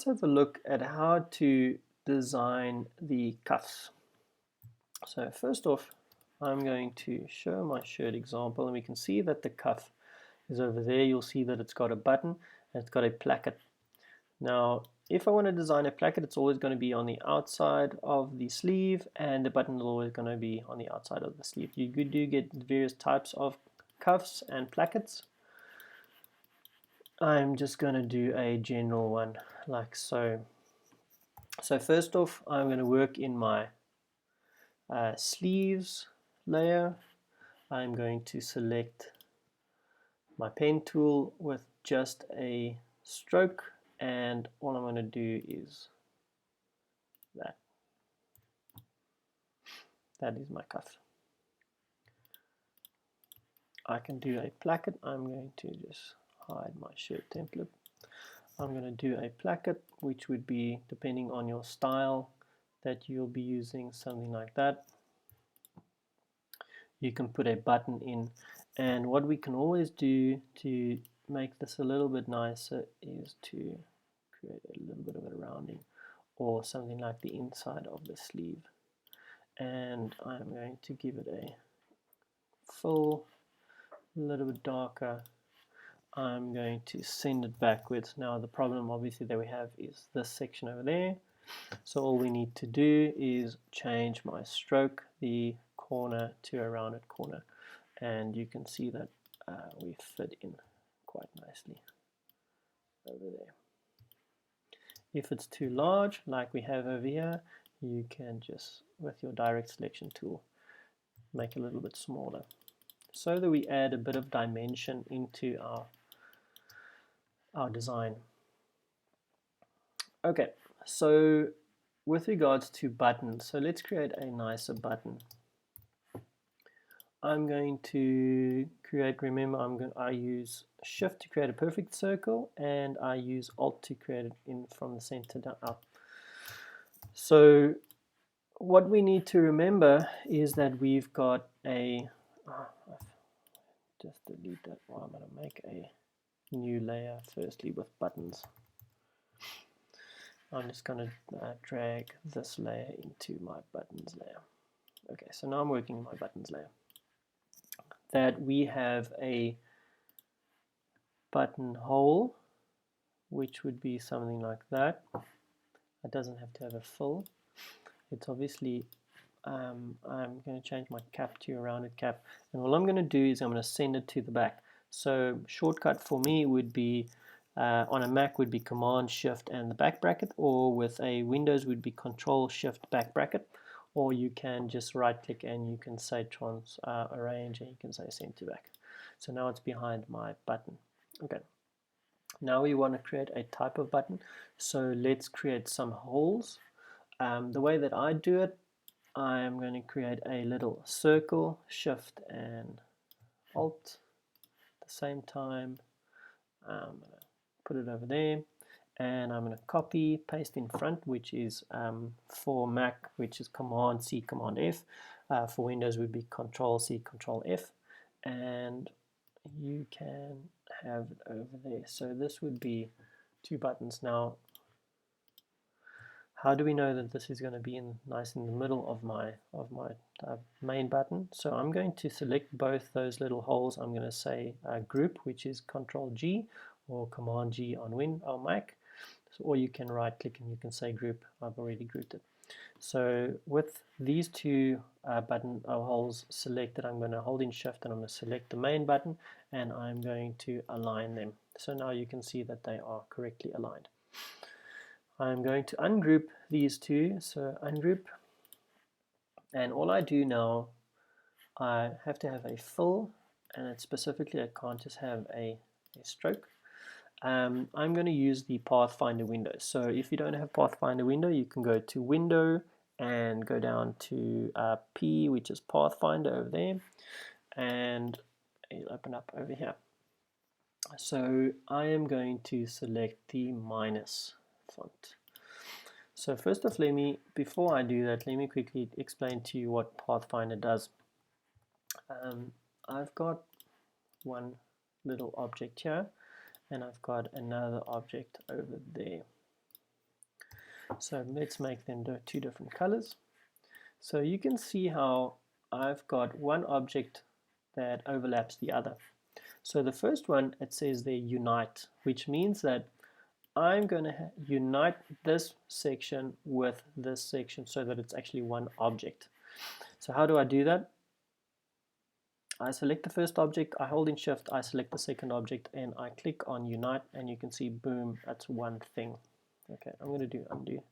Let's have a look at how to design the cuffs. So first off, I'm going to show my shirt example, and we can see that the cuff is over there. You'll see that it's got a button and it's got a placket. Now, if I want to design a placket, it's always going to be on the outside of the sleeve, and the button is always going to be on the outside of the sleeve. You do get various types of cuffs and plackets. I'm just going to do a general one like so. So first off, I'm going to work in my sleeves layer. I'm going to select my pen tool with just a stroke, and all I'm going to do is that. That is my cuff. I can do a placket. I'm going to just hide my shirt template. I'm going to do a placket, which would be, depending on your style that you'll be using, something like that. You can put a button in, and what we can always do to make this a little bit nicer is to create a little bit of a rounding or something like the inside of the sleeve, and I'm going to give it a full, a little bit darker. I'm going to send it backwards. Now the problem obviously that we have is this section over there, so all we need to do is change my stroke, the corner, to a rounded corner, and you can see that we fit in quite nicely over there. If it's too large, like we have over here, you can just, with your direct selection tool, make it a little bit smaller, so that we add a bit of dimension into our design. Okay, so with regards to buttons, so let's create a nicer button. I'm going to create, remember I use Shift to create a perfect circle, and I use Alt to create it in from the center down up. So what we need to remember is that we've got a, just delete that. Well, I'm going to make a new layer firstly with buttons. I'm just going to drag this layer into my buttons layer. Okay, so now I'm working in my buttons layer. That we have a buttonhole, which would be something like that. It doesn't have to have a fill. It's obviously, I'm going to change my cap to a rounded cap, and all I'm going to do is I'm going to send it to the back. So shortcut for me would be, on a Mac would be Command Shift and the back bracket, or with a Windows would be Control Shift back bracket, or you can just right click and you can say arrange, and you can say send to back. So now it's behind my button. Okay, now we want to create a type of button, so let's create some holes. The way that I do it, I'm going to create a little circle, Shift and Alt at the same time. I'm going to put it over there, and I'm going to copy, paste in front, which is for Mac, which is Command C, Command F. For Windows would be Control C, Control F, and you can have it over there. So this would be 2 buttons. Now, how do we know that this is going to be nice in the middle of my main button? So I'm going to select both those little holes. I'm going to say group, which is Control G or Command G on Mac. So, or you can right click and you can say group. I've already grouped it. So with these 2 button holes selected, I'm going to hold in Shift and I'm going to select the main button, and I'm going to align them. So now you can see that they are correctly aligned. I'm going to ungroup these 2, so ungroup, and all I do now, I have to have a fill, and it's specifically I can't just have a stroke. I'm going to use the Pathfinder window. So if you don't have Pathfinder window, you can go to Window and go down to P, which is Pathfinder over there, and it'll open up over here. So I am going to select the minus font. So first off, before I do that, let me quickly explain to you what Pathfinder does. I've got one little object here, and I've got another object over there. So let's make them two different colors. So you can see how I've got one object that overlaps the other. So the first one, it says there unite, which means that I'm going to unite this section with this section so that it's actually one object. So how do I do that? I select the first object, I hold in shift, I select the second object, and I click on unite, and you can see, boom, that's one thing. Okay, I'm going to do undo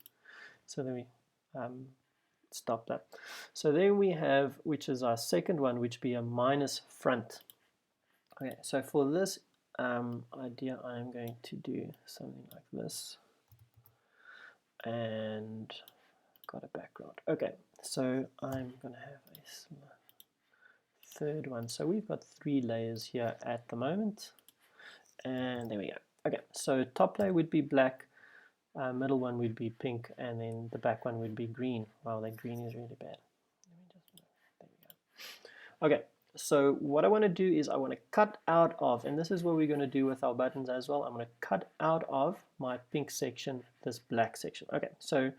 so that we stop that. So then we have, which is our second one, which be a minus front. Okay, so for this idea, I'm going to do something like this, and got a background. Okay, so I'm going to have a third one. So we've got 3 layers here at the moment, and there we go. Okay, so top layer would be black, middle one would be pink, and then the back one would be green. Wow, that green is really bad. There we go. Okay, so what I want to do is I want to cut out of, and this is what we're going to do with our buttons as well, I'm going to cut out of my pink section this black section. Okay, so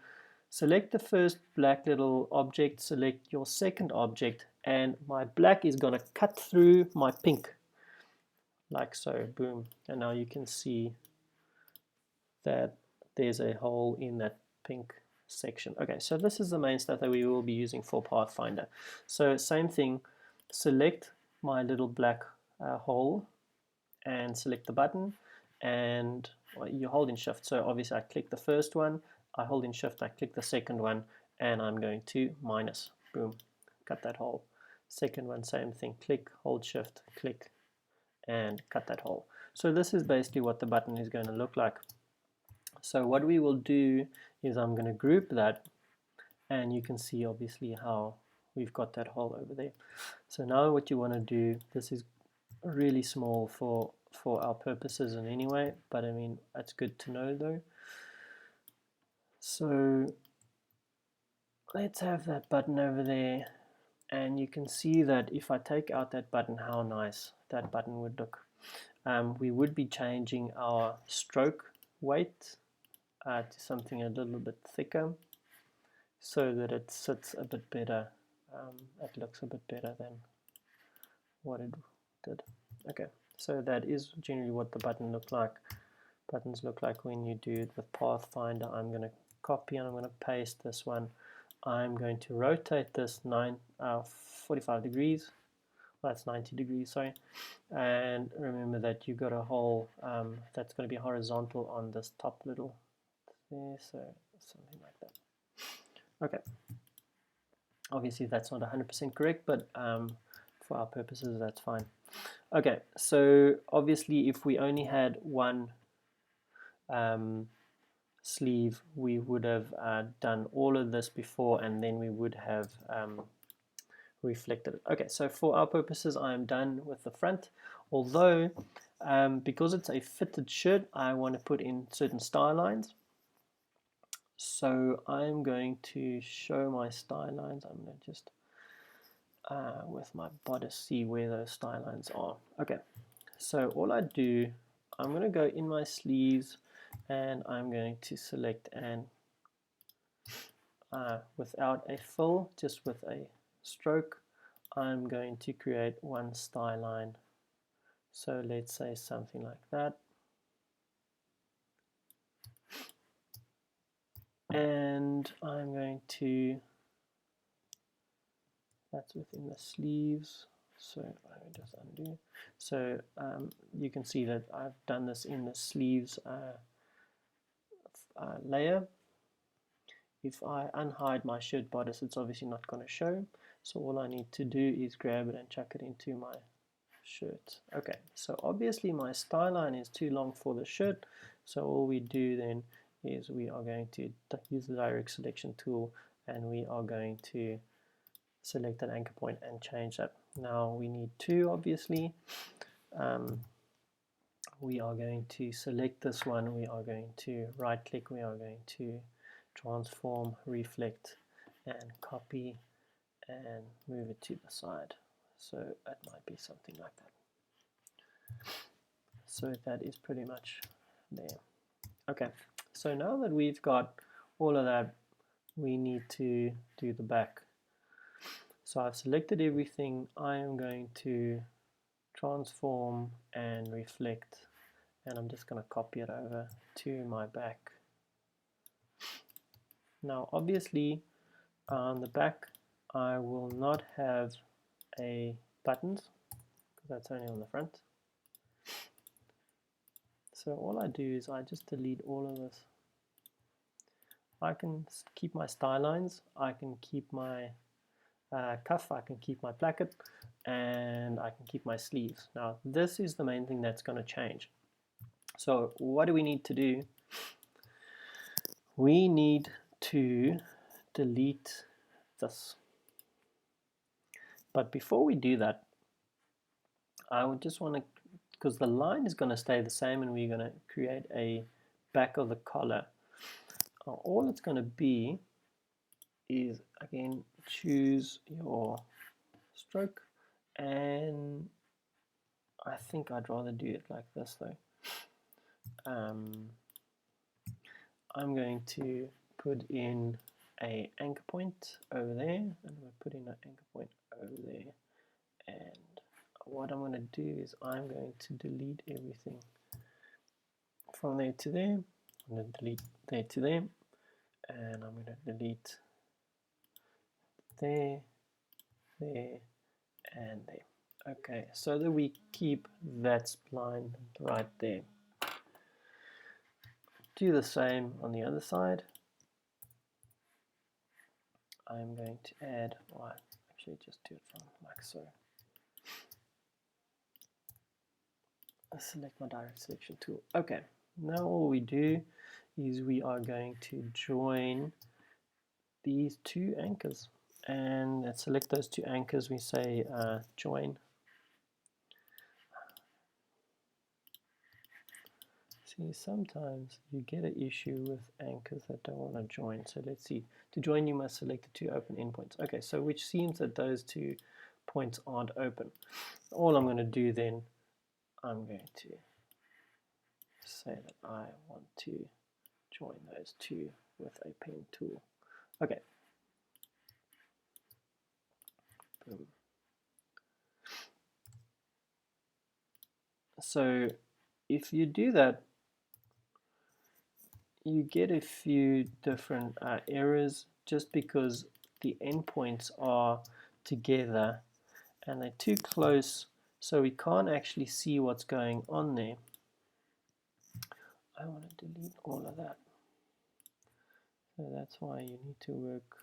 select the first black little object, select your second object, and my black is going to cut through my pink, like so, boom. And now you can see that there's a hole in that pink section. Okay, so this is the main stuff that we will be using for Pathfinder. So same thing, select my little black hole and select the button, and you hold in shift. So obviously I click the first one, I hold in shift, I click the second one, and I'm going to minus, boom, cut that hole. Second one, same thing, click, hold shift, click, and cut that hole. So this is basically what the button is going to look like. So what we will do is I'm going to group that, and you can see obviously how we've got that hole over there. So now what you want to do, this is really small for our purposes in any way, but I mean that's good to know though. So let's have that button over there, and you can see that if I take out that button, how nice that button would look. We would be changing our stroke weight to something a little bit thicker so that it sits a bit better. It looks a bit better than what it did. Okay, so that is generally what the button look like. Buttons look like when you do it with Pathfinder. I'm going to copy and I'm going to paste this one. I'm going to rotate this 45 degrees. Well, that's 90 degrees, sorry. And remember that you've got a hole that's going to be horizontal on this top little there, so something like that. Okay. Obviously that's not 100% correct, but for our purposes that's fine. Okay, so obviously if we only had one sleeve, we would have done all of this before, and then we would have reflected it. Okay, so for our purposes I am done with the front, although because it's a fitted shirt I want to put in certain style lines. So I'm going to show my style lines. I'm going to just with my bodice see where those style lines are. Okay, so all I do, I'm going to go in my sleeves and I'm going to select, and without a fill, just with a stroke, I'm going to create one style line. So let's say something like that. And I'm going to, that's within the sleeves, so I will just undo. So you can see that I've done this in the sleeves layer. If I unhide my shirt bodice, it's obviously not going to show, so all I need to do is grab it and chuck it into my shirt. Okay, so obviously my style line is too long for the shirt, so all we do then is we are going to use the direct selection tool, and we are going to select that anchor point and change that. Now we need two, obviously. We are going to select this one, we are going to right click, we are going to transform, reflect, and copy, and move it to the side. So it might be something like that. So that is pretty much there. Okay, so now that we've got all of that, we need to do the back. So I've selected everything. I am going to transform and reflect, and I'm just going to copy it over to my back. Now obviously on the back I will not have a buttons because that's only on the front. So all I do is I just delete all of this. I can keep my style lines, I can keep my cuff, I can keep my placket, and I can keep my sleeves. Now this is the main thing that's going to change. So what do we need to do? We need to delete this. But before we do that, I would just want to, because the line is going to stay the same and we're going to create a back of the collar. All it's going to be is, again, choose your stroke, and I think I'd rather do it like this though. I'm going to put in a anchor point over there, and I'm going to put in an anchor point over there, and what I'm going to do is I'm going to delete everything from there to there. I'm going to delete there to there, and I'm going to delete there, there, and there. Okay, so that we keep that spline right there. Do the same on the other side. I'm going to add, well, actually just do it from like so. Select my direct selection tool. Okay, now all we do is we are going to join these two anchors, and let's select those two anchors. We say join. See, sometimes you get an issue with anchors that don't want to join. So let's see. To join, you must select the two open endpoints. Okay, so which seems that those 2 points aren't open. All I'm going to do then, I'm going to say that I want to join those 2 with a pen tool. Okay. Boom. So if you do that, you get a few different errors just because the endpoints are together and they're too close, so we can't actually see what's going on there. I want to delete all of that. So that's why you need to work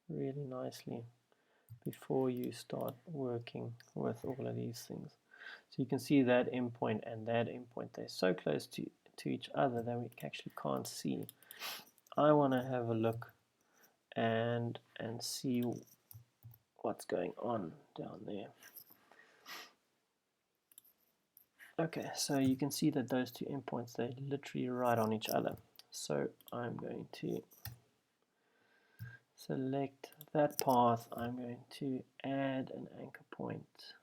really nicely before you start working with all of these things. So you can see that endpoint and that endpoint, they're so close to each other that we actually can't see. I want to have a look and see what's going on down there. Okay, so you can see that those 2 endpoints, they're literally right on each other. So I'm going to select that path. I'm going to add an anchor point.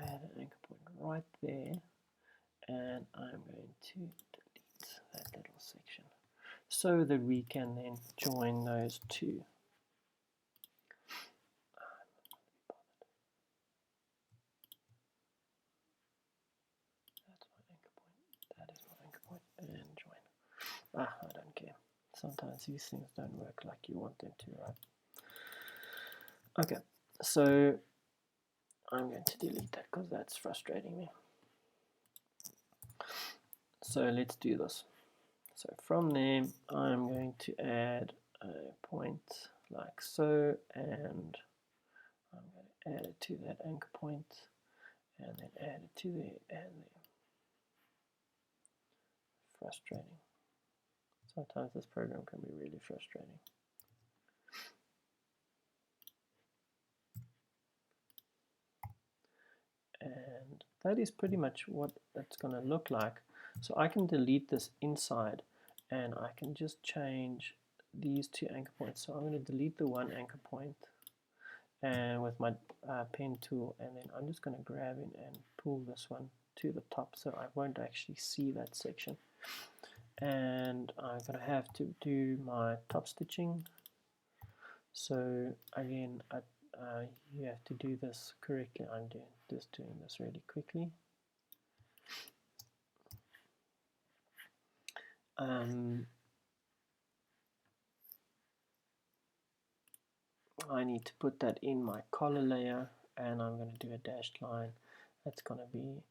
Add an anchor point right there, and I'm going to delete that little section so that we can then join those 2. That's my anchor point. That is my anchor point, and join. I don't care. Sometimes these things don't work like you want them to, right? Okay, so I'm going to delete that because that's frustrating me. So let's do this. So from there, I'm going to add a point like so, and I'm going to add it to that anchor point, and then add it to there and there. Frustrating. Sometimes this program can be really frustrating. And that is pretty much what it's going to look like. So I can delete this inside, and I can just change these 2 anchor points. So I'm going to delete the 1 anchor point and with my pen tool, and then I'm just going to grab in and pull this one to the top so I won't actually see that section. and I'm going to have to do my top stitching. So again, you have to do this correctly. I'm doing this really quickly. I need to put that in my collar layer, and I'm going to do a dashed line. That's going to be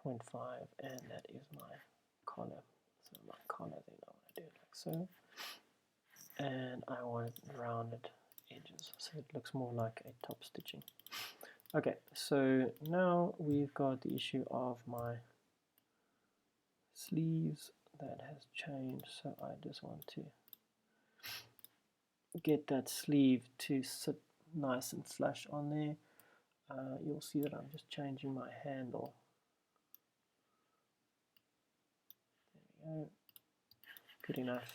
0.5, and that is my collar. So my collar, then I want to do it like so. And I want rounded edges, so it looks more like a top stitching. Okay, so now we've got the issue of my sleeves that has changed, so I just want to get that sleeve to sit nice and flush on there. You'll see that I'm just changing my handle. There we go. Good enough.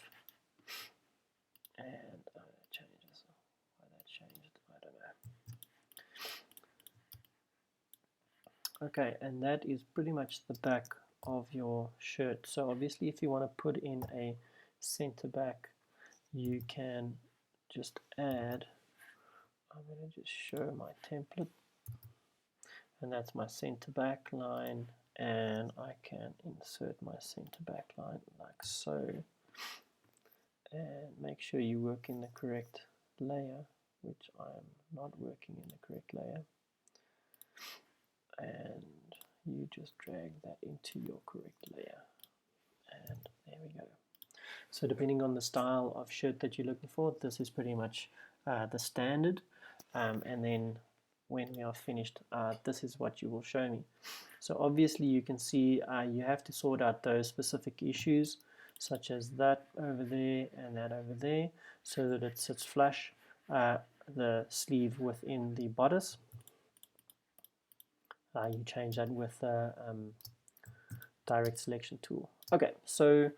And changes. Why that changed, I don't know. Okay, and that is pretty much the back of your shirt. So obviously, if you want to put in a center back, you can just add. I'm going to just show my template, and that's my center back line, and I can insert my center back line like so, and make sure you work in the correct layer, which I'm not working in the correct layer, and you just drag that into your correct layer, and there we go. So depending on the style of shirt that you're looking for, this is pretty much the standard, and then when we are finished, this is what you will show me. So obviously you can see you have to sort out those specific issues, such as that over there and that over there, so that it sits flush, the sleeve within the bodice. You change that with the direct selection tool. Okay, so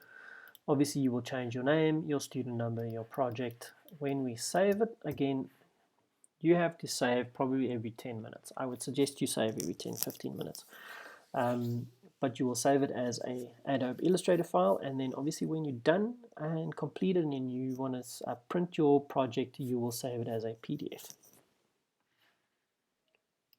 obviously you will change your name, your student number, your project. When we save it, again, you have to save probably every 10 minutes. I would suggest you save every 10-15 minutes. But you will save it as a Adobe Illustrator file, and then obviously when you're done and completed and you want to print your project, you will save it as a PDF.